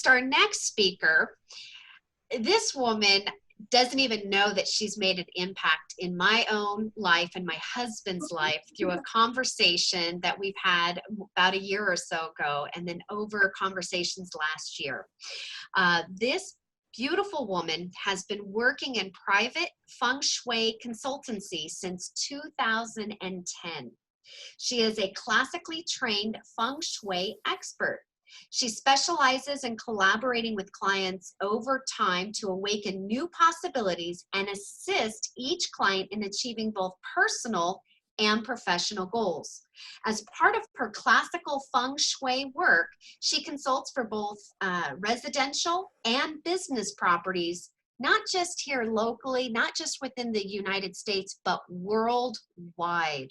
Our next speaker, this woman doesn't even know that she's made an impact in my own life and my husband's life through a conversation that we've had about a year or so ago, and then over conversations last year. This beautiful woman has been working in private Feng Shui consultancy since 2010. She is a classically trained Feng Shui expert. She specializes in collaborating with clients over time to awaken new possibilities and assist each client in achieving both personal and professional goals. As part of her classical Feng Shui work, she consults for both residential and business properties, not just here locally, not just within the United States, but worldwide.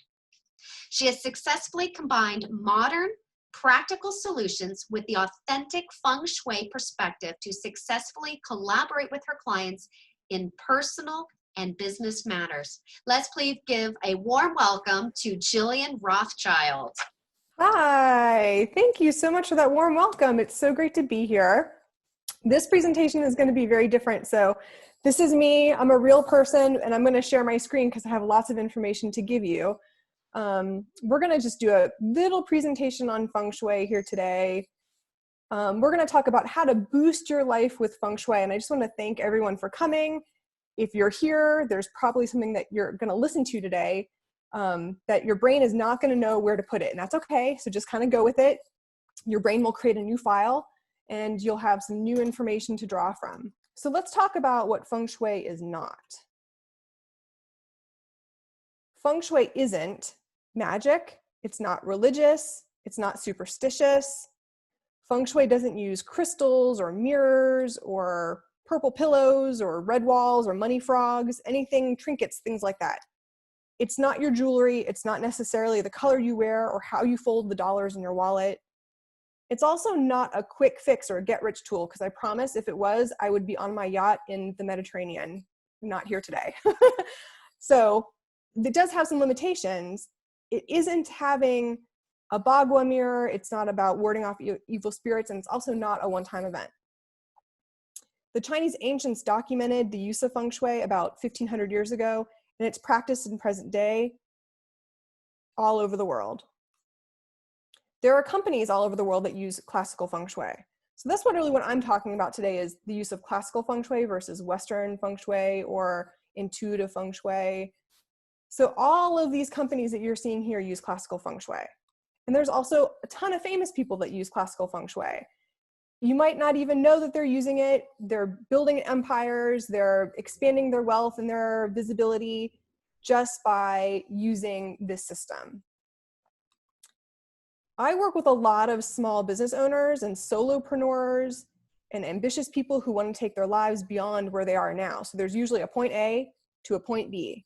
She has successfully combined modern, practical solutions with the authentic Feng Shui perspective to successfully collaborate with her clients in personal and business matters. Let's please give a warm welcome to Jillian Rothschild. Hi, thank you so much for that warm welcome. It's so great to be here. This presentation is going to be very different. So this is me. I'm a real person, and I'm going to share my screen because I have lots of information to give you. We're going to just do a little presentation on Feng Shui here today. We're going to talk about how to boost your life with Feng Shui. And I just want to thank everyone for coming. If you're here, there's probably something that you're going to listen to today that your brain is not going to know where to put it. And that's okay. So just kind of go with it. Your brain will create a new file and you'll have some new information to draw from. So let's talk about what Feng Shui is not. Feng Shui isn't magic, it's not religious, it's not superstitious. Feng Shui doesn't use crystals or mirrors or purple pillows or red walls or money frogs, anything, trinkets, things like that. It's not your jewelry, it's not necessarily the color you wear or how you fold the dollars in your wallet. It's also not a quick fix or a get-rich tool, because I promise if it was, I would be on my yacht in the Mediterranean, not here today. So it does have some limitations. It isn't having a bagua mirror. It's not about warding off evil spirits, and it's also not a one-time event. The Chinese ancients documented the use of Feng Shui about 1,500 years ago, and it's practiced in present day all over the world. There are companies all over the world that use classical Feng Shui. So that's what I'm talking about today, is the use of classical Feng Shui versus Western Feng Shui or intuitive Feng Shui. So all of these companies that you're seeing here use classical Feng Shui. And there's also a ton of famous people that use classical Feng Shui. You might not even know that they're using it. They're building empires, they're expanding their wealth and their visibility just by using this system. I work with a lot of small business owners and solopreneurs and ambitious people who want to take their lives beyond where they are now. So there's usually a point A to a point B.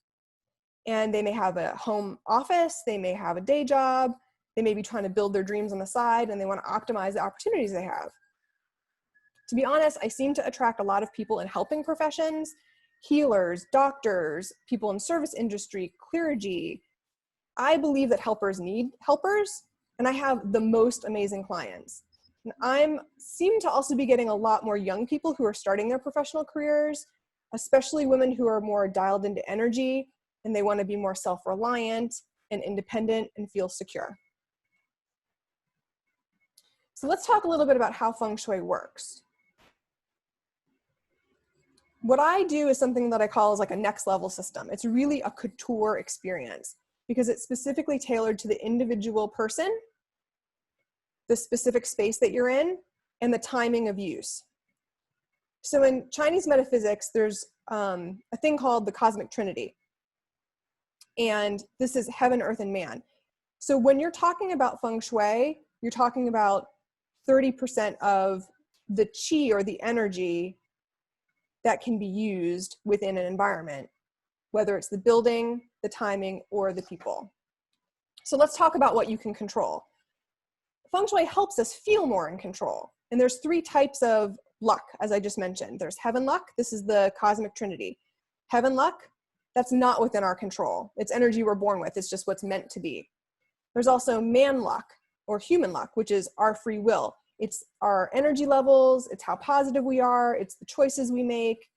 And they may have a home office, they may have a day job, they may be trying to build their dreams on the side, and they want to optimize the opportunities they have. To be honest, I seem to attract a lot of people in helping professions, healers, doctors, people in service industry, clergy. I believe that helpers need helpers, and I have the most amazing clients. And I seem to also be getting a lot more young people who are starting their professional careers, especially women who are more dialed into energy, and they want to be more self-reliant and independent and feel secure. So let's talk a little bit about how Feng Shui works. What I do is something that I call like a next level system. It's really a couture experience because it's specifically tailored to the individual person, the specific space that you're in, and the timing of use. So in Chinese metaphysics, there's a thing called the cosmic trinity. And this is heaven, earth, and man. So when you're talking about Feng Shui, you're talking about 30% of the qi or the energy that can be used within an environment, whether it's the building, the timing, or the people. So let's talk about what you can control. Feng Shui helps us feel more in control. And there's 3 types of luck, as I just mentioned. There's heaven luck. This is the cosmic trinity. Heaven luck, that's not within our control. It's energy we're born with. It's just what's meant to be. There's also man luck or human luck, which is our free will. It's our energy levels, it's how positive we are, it's the choices we make.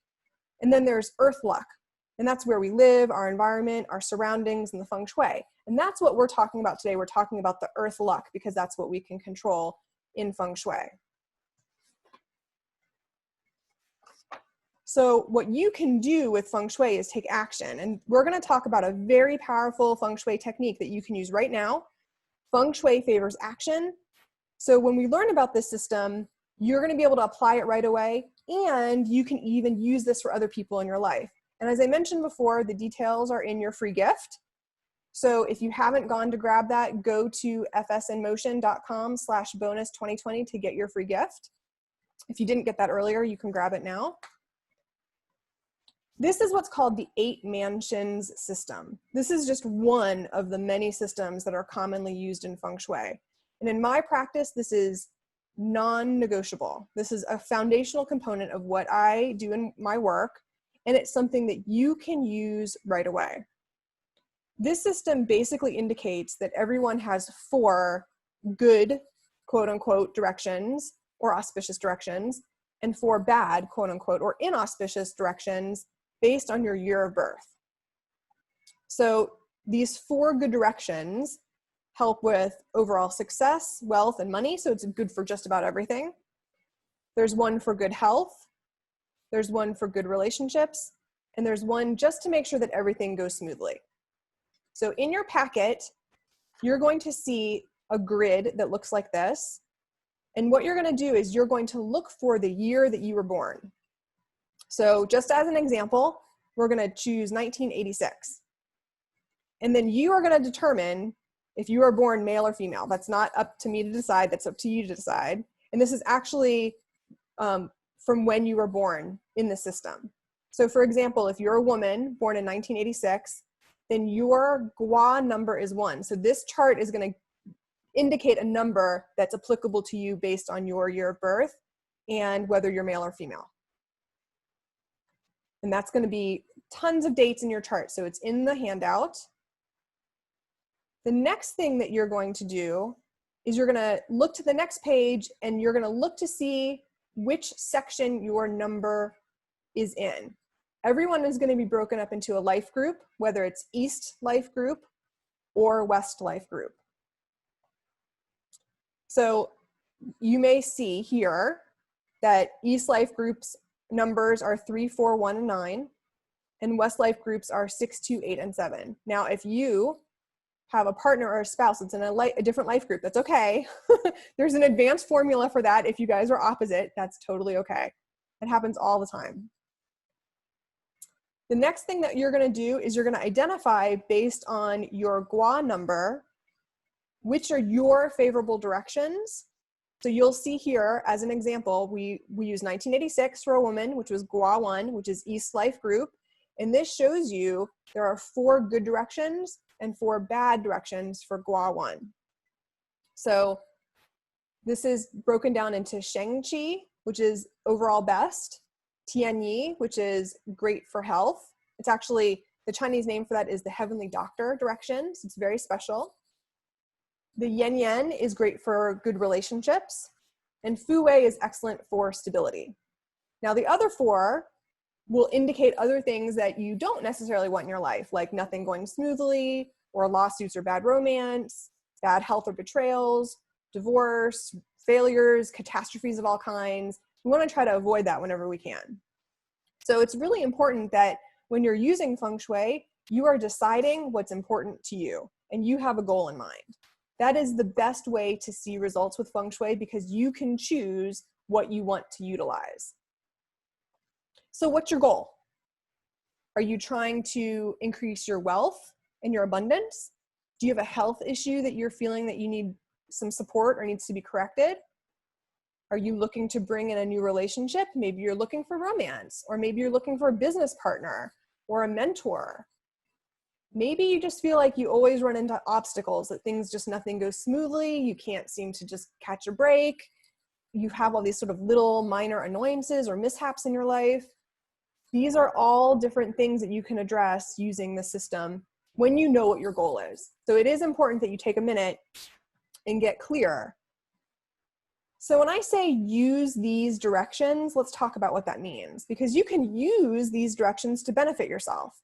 And then there's earth luck. And that's where we live, our environment, our surroundings, and the feng shui. And that's what we're talking about today. We're talking about the earth luck because that's what we can control in feng shui. So what you can do with feng shui is take action. And we're going to talk about a very powerful feng shui technique that you can use right now. Feng shui favors action. So when we learn about this system, you're going to be able to apply it right away. And you can even use this for other people in your life. And as I mentioned before, the details are in your free gift. So if you haven't gone to grab that, go to fsnmotion.com/bonus2020 to get your free gift. If you didn't get that earlier, you can grab it now. This is what's called the 8 mansions system. This is just one of the many systems that are commonly used in feng shui. And in my practice, this is non-negotiable. This is a foundational component of what I do in my work, and it's something that you can use right away. This system basically indicates that everyone has 4 good, quote unquote, directions or auspicious directions, and 4 bad, quote unquote, or inauspicious directions based on your year of birth. So these 4 good directions help with overall success, wealth, and money. So it's good for just about everything. There's one for good health. There's one for good relationships. And there's one just to make sure that everything goes smoothly. So in your packet, you're going to see a grid that looks like this. And what you're going to do is you're going to look for the year that you were born. So just as an example, we're going to choose 1986. And then you are going to determine if you are born male or female. That's not up to me to decide. That's up to you to decide. And this is actually from when you were born in the system. So for example, if you're a woman born in 1986, then your Gua number is 1. So this chart is going to indicate a number that's applicable to you based on your year of birth and whether you're male or female. And that's going to be tons of dates in your chart. So it's in the handout. The next thing that you're going to do is you're going to look to the next page and you're going to look to see which section your number is in. Everyone is going to be broken up into a life group, whether it's East life group or West life group. So you may see here that East life groups numbers are 3, 4, 1, and 9, and West life groups are 6, 2, 8, and 7. Now, if you have a partner or a spouse that's in a different life group, that's okay. There's an advanced formula for that. If you guys are opposite, that's totally okay. It happens all the time. The next thing that you're going to do is you're going to identify based on your Gua number, which are your favorable directions. So you'll see here, as an example, we use 1986 for a woman, which was Gua 1, which is East Life Group. And this shows you there are 4 good directions and 4 bad directions for Gua 1. So this is broken down into Sheng Qi, which is overall best, Tian Yi, which is great for health. It's actually, the Chinese name for that is the heavenly doctor direction. So it's very special. The Yen Yen is great for good relationships, and Fu Wei is excellent for stability. Now the other 4 will indicate other things that you don't necessarily want in your life, like nothing going smoothly, or lawsuits or bad romance, bad health or betrayals, divorce, failures, catastrophes of all kinds. We want to try to avoid that whenever we can. So it's really important that when you're using feng shui, you are deciding what's important to you, and you have a goal in mind. That is the best way to see results with feng shui because you can choose what you want to utilize. So what's your goal? Are you trying to increase your wealth and your abundance? Do you have a health issue that you're feeling that you need some support or needs to be corrected? Are you looking to bring in a new relationship? Maybe you're looking for romance, or maybe you're looking for a business partner or a mentor. Maybe you just feel like you always run into obstacles, that things just nothing goes smoothly. You can't seem to just catch a break. You have all these sort of little minor annoyances or mishaps in your life. These are all different things that you can address using the system when you know what your goal is. So it is important that you take a minute and get clear. So when I say use these directions, let's talk about what that means, because you can use these directions to benefit yourself.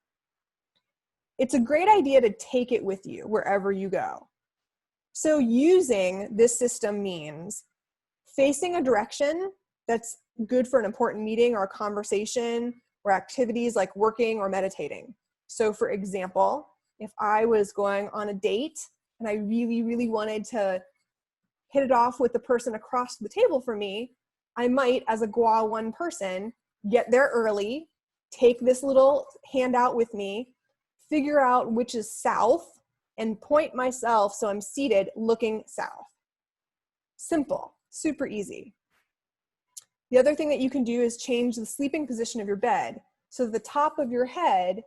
It's a great idea to take it with you wherever you go. So using this system means facing a direction that's good for an important meeting or a conversation or activities like working or meditating. So for example, if I was going on a date and I really, really wanted to hit it off with the person across the table from me, I might, as a GWA 1 person, get there early, take this little handout with me, figure out which is south, and point myself so I'm seated looking south. Simple, super easy. The other thing that you can do is change the sleeping position of your bed so the top of your head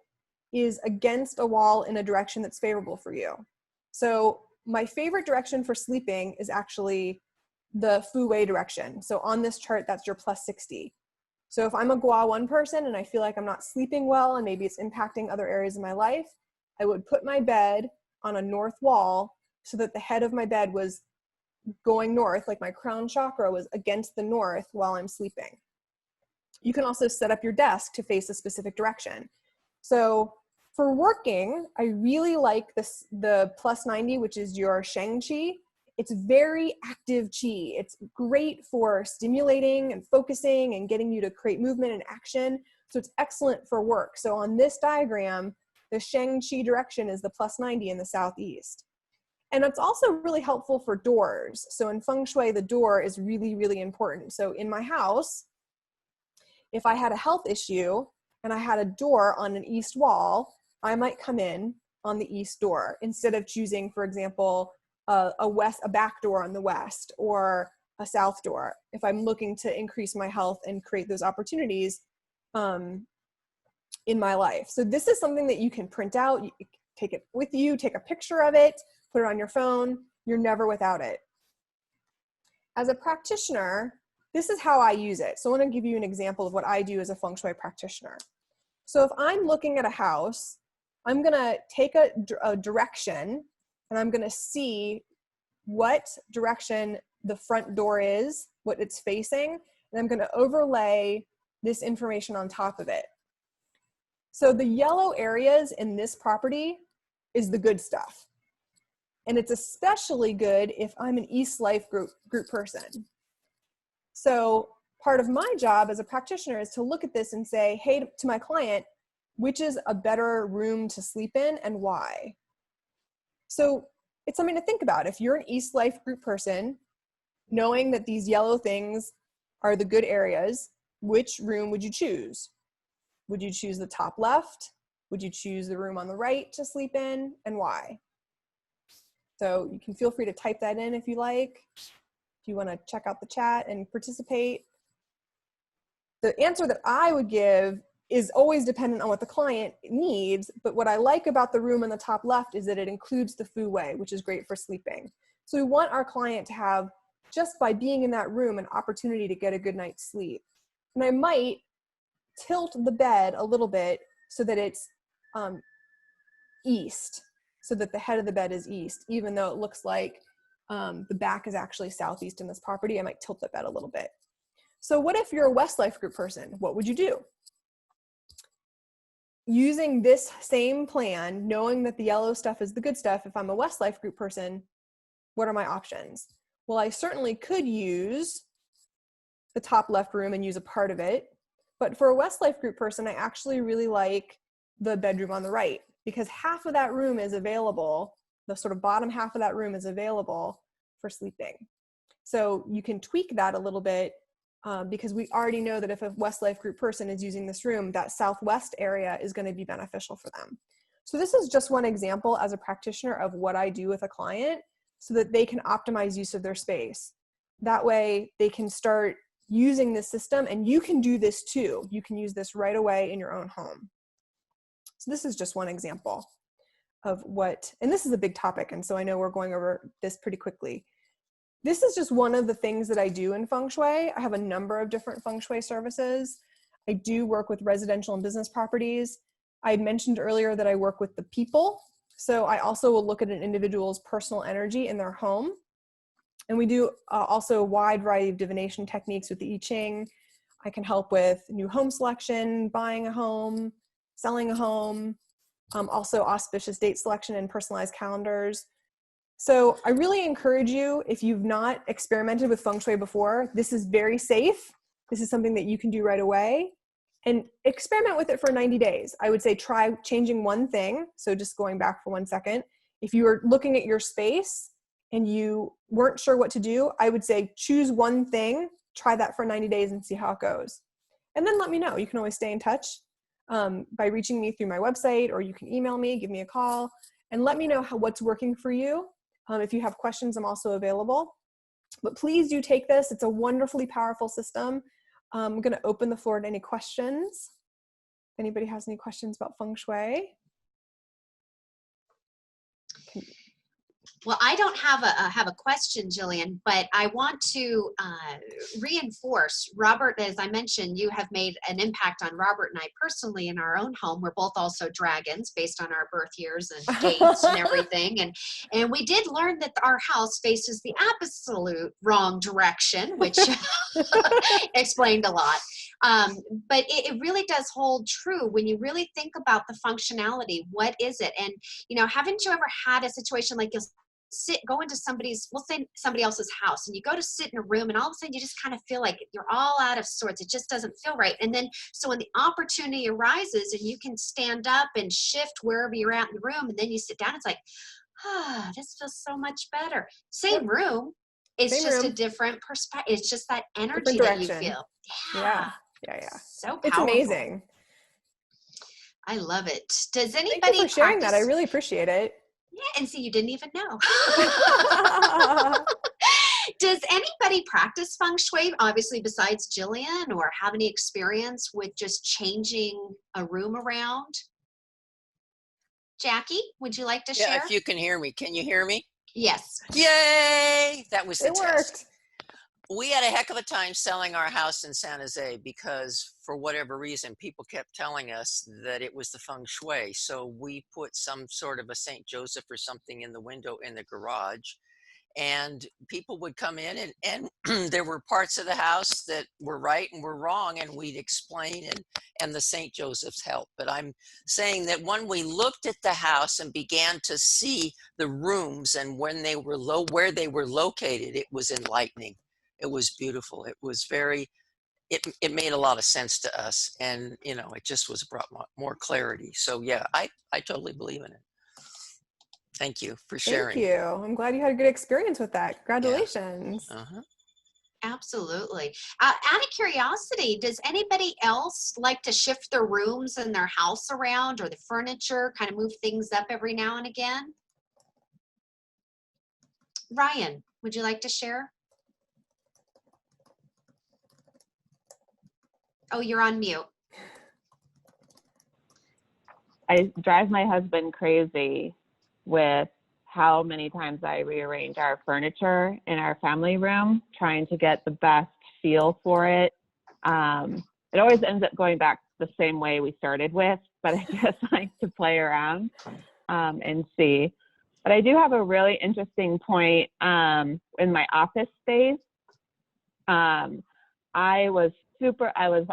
is against a wall in a direction that's favorable for you. So my favorite direction for sleeping is actually the Fu Wei direction. So on this chart, that's your +60. So if I'm a GWA 1 person and I feel like I'm not sleeping well and maybe it's impacting other areas of my life, I would put my bed on a north wall so that the head of my bed was going north, like my crown chakra was against the north while I'm sleeping. You can also set up your desk to face a specific direction. So for working, I really like the +90, which is your Sheng Qi. It's very active Qi. It's great for stimulating and focusing and getting you to create movement and action. So it's excellent for work. So on this diagram, the Sheng Qi direction is the +90 in the southeast. And it's also really helpful for doors. So in Feng Shui, the door is really, really important. So in my house, if I had a health issue and I had a door on an east wall, I might come in on the east door instead of choosing, for example, a back door on the west or a south door if I'm looking to increase my health and create those opportunities in my life. So this is something that you can print out, you take it with you, take a picture of it, put it on your phone. You're never without it. As a practitioner, this is how I use it. So I want to give you an example of what I do as a Feng Shui practitioner. So if I'm looking at a house, I'm going to take a direction and I'm going to see what direction the front door is, what it's facing, and I'm going to overlay this information on top of it. So the yellow areas in this property is the good stuff. And it's especially good if I'm an East Life group person. So part of my job as a practitioner is to look at this and say, hey, to my client, which is a better room to sleep in and why? So it's something to think about. If you're an East Life group person, knowing that these yellow things are the good areas, which room would you choose? Would you choose the top left? Would you choose the room on the right to sleep in, and why? So you can feel free to type that in if you like, if you want to check out the chat and participate. The answer that I would give is always dependent on what the client needs, but what I like about the room on the top left is that it includes the Fu Wei, which is great for sleeping. So we want our client to have, just by being in that room, an opportunity to get a good night's sleep. And I might tilt the bed a little bit so that it's east, so that the head of the bed is east, even though it looks like the back is actually southeast in this property. I might tilt the bed a little bit. So what if you're a West Life group person? What would you do? Using this same plan, knowing that the yellow stuff is the good stuff, if I'm a West Life group person, what are my options? Well, I certainly could use the top left room and use a part of it. But for a West Life group person, I actually really like the bedroom on the right, because half of that room is available, the sort of bottom half of that room is available for sleeping. So you can tweak that a little bit because we already know that if a West Life group person is using this room, that southwest area is going to be beneficial for them. So this is just one example as a practitioner of what I do with a client so that they can optimize use of their space. That way they can start using this system, and you can do this too. You can use this right away in your own home. So this is just one example of what, and this is a big topic, and so I know we're going over this pretty quickly. This is just one of the things that I do in Feng Shui. I have a number of different Feng Shui services. I do work with residential and business properties. I mentioned earlier that I work with the people. So I also will look at an individual's personal energy in their home. And we do also a wide variety of divination techniques with the I Ching. I can help with new home selection, buying a home, selling a home, also auspicious date selection and personalized calendars. So I really encourage you, if you've not experimented with Feng Shui before, this is very safe. This is something that you can do right away. And experiment with it for 90 days. I would say try changing one thing. So just going back for 1 second. If you were looking at your space and you weren't sure what to do, I would say choose one thing, try that for 90 days and see how it goes. And then let me know. You can always stay in touch by reaching me through my website, or you can email me, give me a call, and let me know what's working for you. If you have questions, I'm also available. But please do take this. It's a wonderfully powerful system. I'm going to open the floor to any questions. If anybody has any questions about Feng Shui. Well, I don't have a question, Jillian, but I want to reinforce, Robert, as I mentioned, you have made an impact on Robert and I personally in our own home. We're both also dragons based on our birth years and dates and everything. And we did learn that our house faces the absolute wrong direction, which explained a lot. But it really does hold true when you really think about the functionality. What is it? And, haven't you ever had a situation like you'll go into we'll say somebody else's house, and you go to sit in a room, and all of a sudden you just kind of feel like you're all out of sorts. It just doesn't feel right. And then, so when the opportunity arises and you can stand up and shift wherever you're at in the room, and then you sit down, it's like, this feels so much better. Same room. It's just a different perspective. It's just that energy that you feel. Yeah. So powerful. It's amazing. I love it. Does anybody Thank you for sharing that? I really appreciate it. Yeah, and see, you didn't even know. Does anybody practice Feng Shui, obviously besides Jillian, or have any experience with just changing a room around? Jackie, would you like to share? Yeah, if you can hear me. Can you hear me? Yes. Yay! That was the It test. worked. We had a heck of a time selling our house in San Jose because for whatever reason, people kept telling us that it was the Feng Shui. So we put some sort of a St. Joseph or something in the window in the garage, and people would come in and there were parts of the house that were right and were wrong, and we'd explain, and the St. Joseph's helped. But I'm saying that when we looked at the house and began to see the rooms and when they were where they were located, it was enlightening. It was beautiful. It was it made a lot of sense to us, and it just brought more clarity. So yeah, I totally believe in it. Thank you for sharing. Thank you. I'm glad you had a good experience with that. Congratulations. Yeah. Uh-huh. Absolutely. Out of curiosity, does anybody else like to shift their rooms and their house around, or the furniture, kind of move things up every now and again? Ryan, would you like to share? Oh, you're on mute. I drive my husband crazy with how many times I rearrange our furniture in our family room, trying to get the best feel for it. It always ends up going back the same way we started with, but I just like to play around and see. But I do have a really interesting point in my office space. I was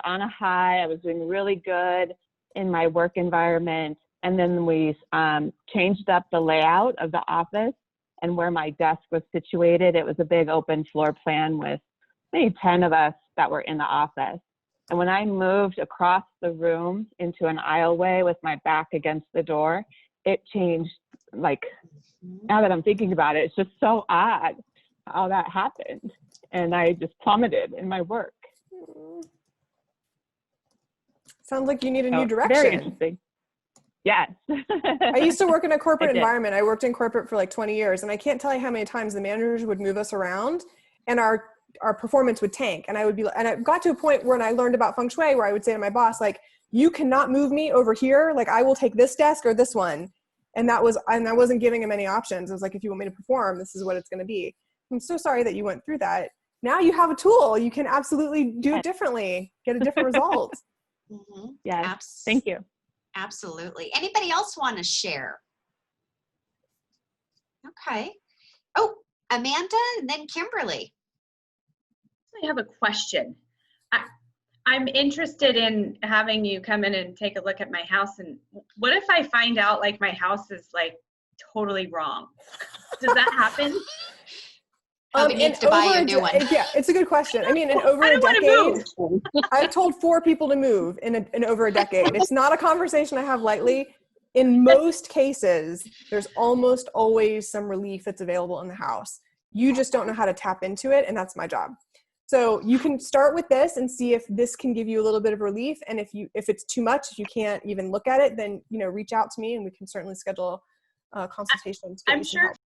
on a high. I was doing really good in my work environment. And then we changed up the layout of the office and where my desk was situated. It was a big open floor plan with maybe 10 of us that were in the office. And when I moved across the room into an aisleway with my back against the door, it changed. Like, now that I'm thinking about it, it's just so odd how that happened. And I just plummeted in my work. Sounds like you need a new direction. Very interesting. Yes. I used to work in a corporate environment. I worked in corporate for like 20 years, and I can't tell you how many times the managers would move us around and our performance would tank. And I got to a point when I learned about Feng Shui where I would say to my boss, like, you cannot move me over here. Like, I will take this desk or this one. And I wasn't giving him any options. I was like, if you want me to perform, this is what it's going to be. I'm so sorry that you went through that. Now you have a tool. You can absolutely do it differently, get a different result. Mm-hmm. Yes. Thank you. Absolutely. Anybody else want to share? Okay. Oh, Amanda, and then Kimberly. I have a question. I'm interested in having you come in and take a look at my house. And what if I find out like my house is like totally wrong? Does that happen? Probably needs to buy you a new one. Yeah, it's a good question. I mean, in over a decade, I've told 4 people to move in over a decade. It's not a conversation I have lightly. In most cases, there's almost always some relief that's available in the house. You just don't know how to tap into it, and that's my job. So you can start with this and see if this can give you a little bit of relief. And if it's too much, if you can't even look at it, then reach out to me and we can certainly schedule consultations. I'm sure